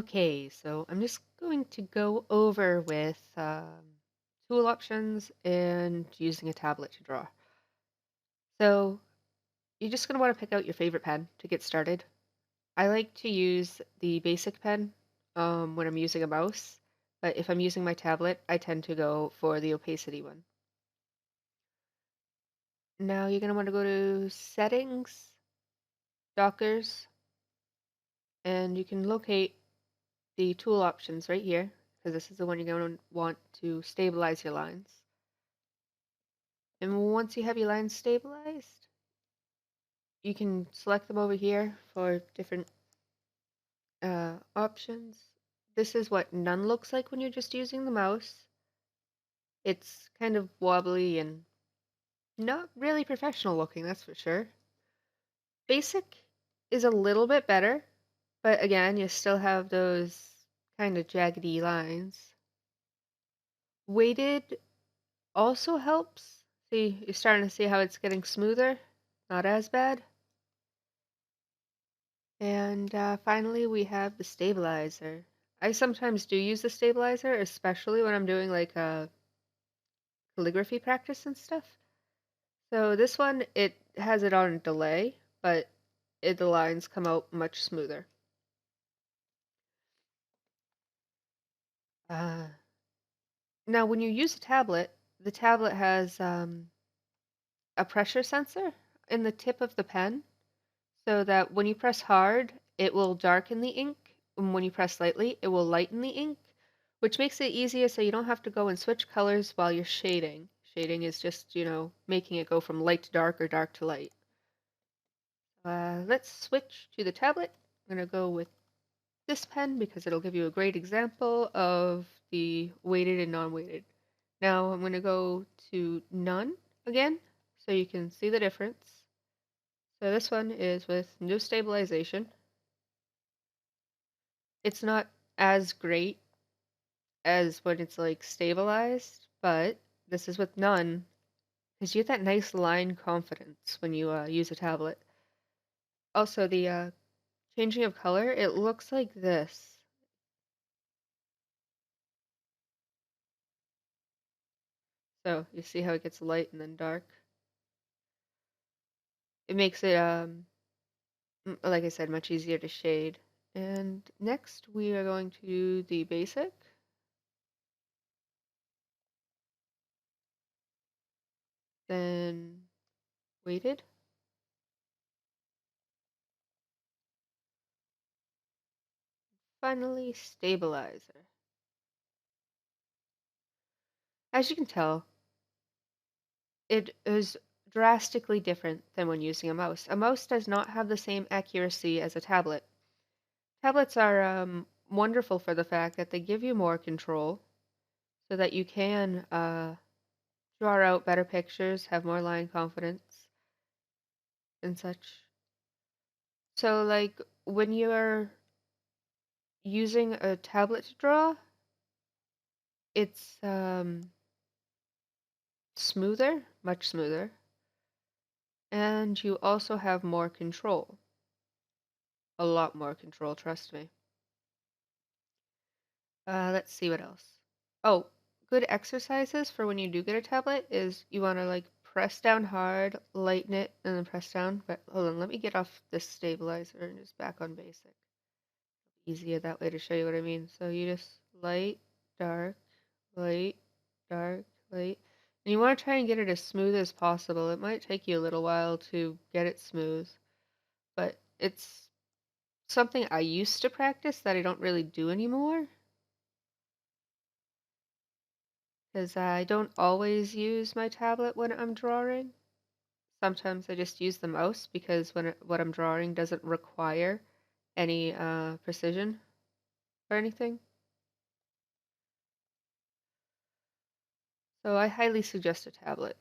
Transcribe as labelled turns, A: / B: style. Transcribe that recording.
A: Okay, so I'm just going to go over with tool options and using a tablet to draw. So you're just going to want to pick out your favorite pen to get started. I like to use the basic pen when I'm using a mouse, but if I'm using my tablet, I tend to go for the opacity one. Now you're going to want to go to Settings, Dockers, and you can locate the tool options right here, because this is the one you're going to want to stabilize your lines. And once you have your lines stabilized, you can select them over here for different options. This is what none looks like when you're just using the mouse. It's kind of wobbly and not really professional looking, that's for sure. Basic is a little bit better, but again, you still have those kind of jaggedy lines. Weighted also helps. See, you're starting to see how it's getting smoother, not as bad. And finally, we have the stabilizer. I sometimes do use the stabilizer, especially when I'm doing like calligraphy practice and stuff. So this one, it has it on delay, but the lines come out much smoother. Uh, Now, when you use a tablet, the tablet has a pressure sensor in the tip of the pen, so that when you press hard, it will darken the ink, and when you press lightly, it will lighten the ink, which makes it easier so you don't have to go and switch colors while you're shading. Shading is just, making it go from light to dark or dark to light. Let's switch to the tablet. I'm going to go with this pen because it'll give you a great example of the weighted and non-weighted. Now I'm going to go to none again so you can see the difference. So this one is with no stabilization. It's not as great as when it's like stabilized, but this is with none because you get that nice line confidence when you use a tablet. Also, the changing of color, it looks like this. So you see how it gets light and then dark. It makes it, like I said, much easier to shade. And next we are going to do the basic. Then weighted. Finally, stabilizer. As you can tell, it is drastically different than when using a mouse. A mouse does not have the same accuracy as a tablet. Tablets are wonderful for the fact that they give you more control so that you can draw out better pictures, have more line confidence, and such. So, like, when you're using a tablet to draw, it's smoother, much smoother, and you also have more control. A lot more control, trust me. Let's see what else. Oh, good exercises for when you do get a tablet is you want to like press down hard, lighten it, and then press down. But hold on, let me get off this stabilizer and just back on basic. Easier that way to show you what I mean. So you just light, dark, light, dark, light. And you want to try and get it as smooth as possible. It might take you a little while to get it smooth, but it's something I used to practice that I don't really do anymore. Because I don't always use my tablet when I'm drawing. Sometimes I just use the mouse because what I'm drawing doesn't require any precision or anything. So I highly suggest a tablet.